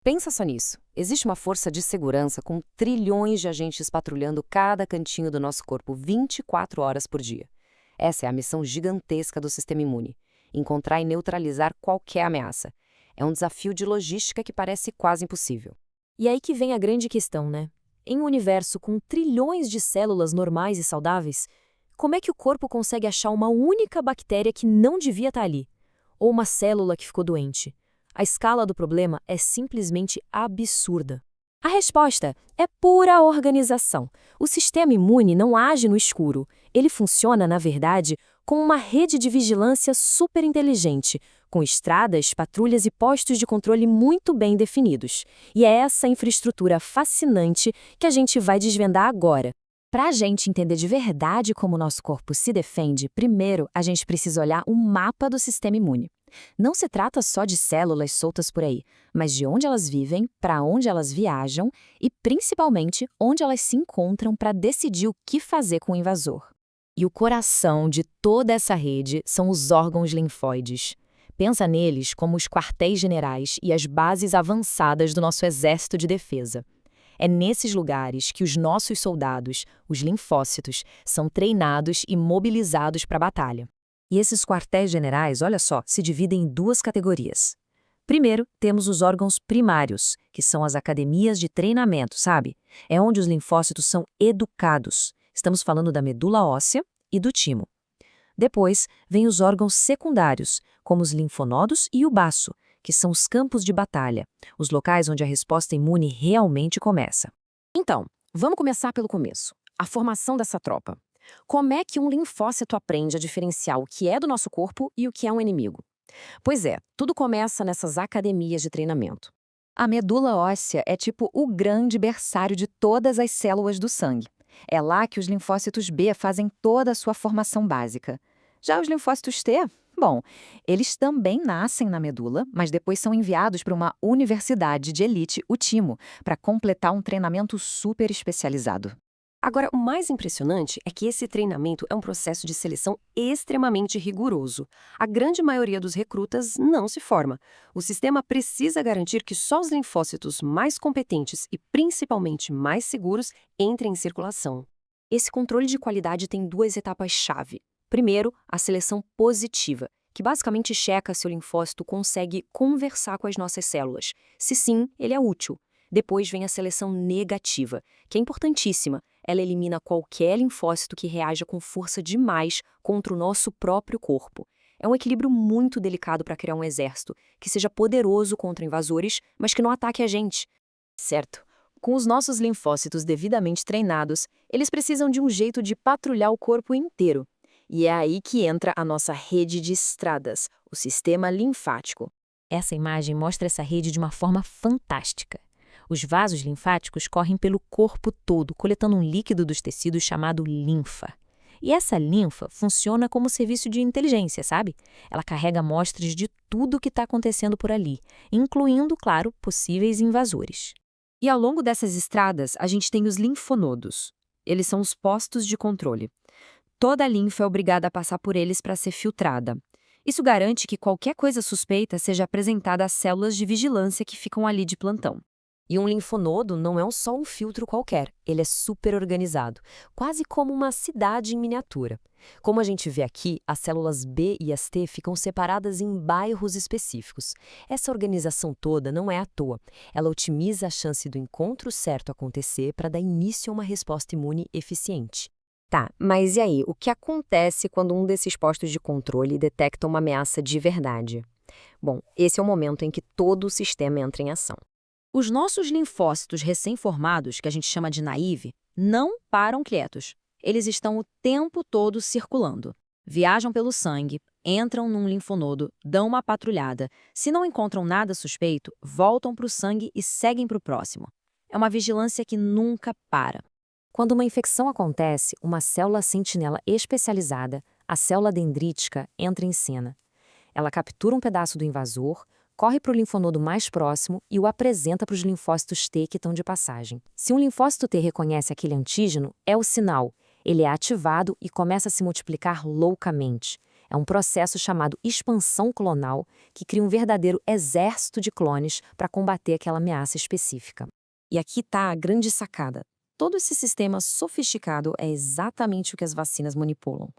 Pensa só nisso. Existe uma força de segurança com trilhões de agentes patrulhando cada cantinho do nosso corpo 24 horas por dia. Essa é a missão gigantesca do sistema imune: encontrar e neutralizar qualquer ameaça. É um desafio de logística que parece quase impossível. E aí que vem a grande questão, né? Em um universo com trilhões de células normais e saudáveis, como é que o corpo consegue achar uma única bactéria que não devia estar ali? Ou uma célula que ficou doente? A escala do problema é simplesmente absurda. A resposta é pura organização. O sistema imune não age no escuro. Ele funciona, na verdade, como uma rede de vigilância super inteligente, com estradas, patrulhas e postos de controle muito bem definidos. E é essa infraestrutura fascinante que a gente vai desvendar agora. Para a gente entender de verdade como o nosso corpo se defende, primeiro a gente precisa olhar um mapa do sistema imune. Não se trata só de células soltas por aí, mas de onde elas vivem, para onde elas viajam e, principalmente, onde elas se encontram para decidir o que fazer com o invasor. E o coração de toda essa rede são os órgãos linfóides. Pensa neles como os quartéis generais e as bases avançadas do nosso exército de defesa. É nesses lugares que os nossos soldados, os linfócitos, são treinados e mobilizados para a batalha. E esses quartéis generais, olha só, se dividem em duas categorias. Primeiro, temos os órgãos primários, que são as academias de treinamento, sabe? É onde os linfócitos são educados. Estamos falando da medula óssea e do timo. Depois, vem os órgãos secundários, como os linfonodos e o baço, que são os campos de batalha, os locais onde a resposta imune realmente começa. Então, vamos começar pelo começo. A formação dessa tropa. Como é que um linfócito aprende a diferenciar o que é do nosso corpo e o que é um inimigo? Pois é, tudo começa nessas academias de treinamento. A medula óssea é tipo o grande berçário de todas as células do sangue. É lá que os linfócitos B fazem toda a sua formação básica. Já os linfócitos T, bom, eles também nascem na medula, mas depois são enviados para uma universidade de elite, o timo, para completar um treinamento super especializado. Agora, o mais impressionante é que esse treinamento é um processo de seleção extremamente rigoroso. A grande maioria dos recrutas não se forma. O sistema precisa garantir que só os linfócitos mais competentes e principalmente mais seguros entrem em circulação. Esse controle de qualidade tem duas etapas-chave. Primeiro, a seleção positiva, que basicamente checa se o linfócito consegue conversar com as nossas células. Se sim, ele é útil. Depois vem a seleção negativa, que é importantíssima. Ela elimina qualquer linfócito que reaja com força demais contra o nosso próprio corpo. É um equilíbrio muito delicado para criar um exército que seja poderoso contra invasores, mas que não ataque a gente. Certo. Com os nossos linfócitos devidamente treinados, eles precisam de um jeito de patrulhar o corpo inteiro. E é aí que entra a nossa rede de estradas, o sistema linfático. Essa imagem mostra essa rede de uma forma fantástica. Os vasos linfáticos correm pelo corpo todo, coletando um líquido dos tecidos chamado linfa. E essa linfa funciona como serviço de inteligência, sabe? Ela carrega amostras de tudo o que está acontecendo por ali, incluindo, claro, possíveis invasores. E ao longo dessas estradas, a gente tem os linfonodos. Eles são os postos de controle. Toda a linfa é obrigada a passar por eles para ser filtrada. Isso garante que qualquer coisa suspeita seja apresentada às células de vigilância que ficam ali de plantão. E um linfonodo não é só um filtro qualquer, ele é super organizado, quase como uma cidade em miniatura. Como a gente vê aqui, as células B e as T ficam separadas em bairros específicos. Essa organização toda não é à toa. Ela otimiza a chance do encontro certo acontecer para dar início a uma resposta imune eficiente. Tá, mas e aí, o que acontece quando um desses postos de controle detecta uma ameaça de verdade? Bom, esse é o momento em que todo o sistema entra em ação. Os nossos linfócitos recém-formados, que a gente chama de naive, não param quietos. Eles estão o tempo todo circulando. Viajam pelo sangue, entram num linfonodo, dão uma patrulhada. Se não encontram nada suspeito, voltam para o sangue e seguem para o próximo. É uma vigilância que nunca para. Quando uma infecção acontece, uma célula sentinela especializada, a célula dendrítica, entra em cena. Ela captura um pedaço do invasor, corre para o linfonodo mais próximo e o apresenta para os linfócitos T que estão de passagem. Se um linfócito T reconhece aquele antígeno, é o sinal. Ele é ativado e começa a se multiplicar loucamente. É um processo chamado expansão clonal que cria um verdadeiro exército de clones para combater aquela ameaça específica. E aqui está a grande sacada. Todo esse sistema sofisticado é exatamente o que as vacinas manipulam.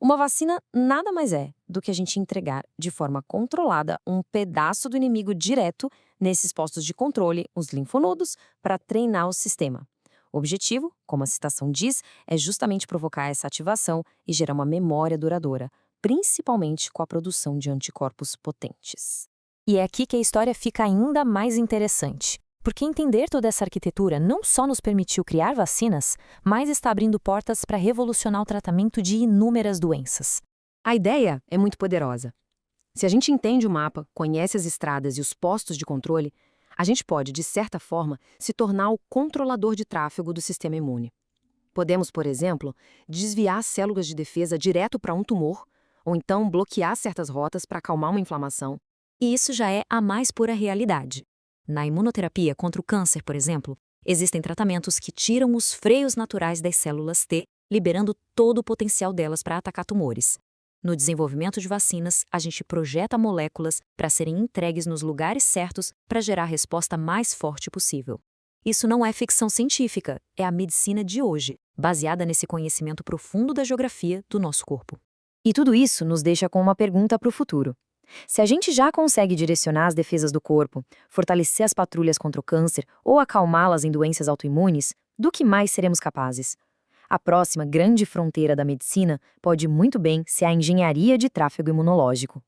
Uma vacina nada mais é do que a gente entregar de forma controlada um pedaço do inimigo direto nesses postos de controle, os linfonodos, para treinar o sistema. O objetivo, como a citação diz, é justamente provocar essa ativação e gerar uma memória duradoura, principalmente com a produção de anticorpos potentes. E é aqui que a história fica ainda mais interessante. Porque entender toda essa arquitetura não só nos permitiu criar vacinas, mas está abrindo portas para revolucionar o tratamento de inúmeras doenças. A ideia é muito poderosa. Se a gente entende o mapa, conhece as estradas e os postos de controle, a gente pode, de certa forma, se tornar o controlador de tráfego do sistema imune. Podemos, por exemplo, desviar células de defesa direto para um tumor, ou então bloquear certas rotas para acalmar uma inflamação. E isso já é a mais pura realidade. Na imunoterapia contra o câncer, por exemplo, existem tratamentos que tiram os freios naturais das células T, liberando todo o potencial delas para atacar tumores. No desenvolvimento de vacinas, a gente projeta moléculas para serem entregues nos lugares certos para gerar a resposta mais forte possível. Isso não é ficção científica, é a medicina de hoje, baseada nesse conhecimento profundo da geografia do nosso corpo. E tudo isso nos deixa com uma pergunta para o futuro. Se a gente já consegue direcionar as defesas do corpo, fortalecer as patrulhas contra o câncer ou acalmá-las em doenças autoimunes, do que mais seremos capazes? A próxima grande fronteira da medicina pode muito bem ser a engenharia de tráfego imunológico.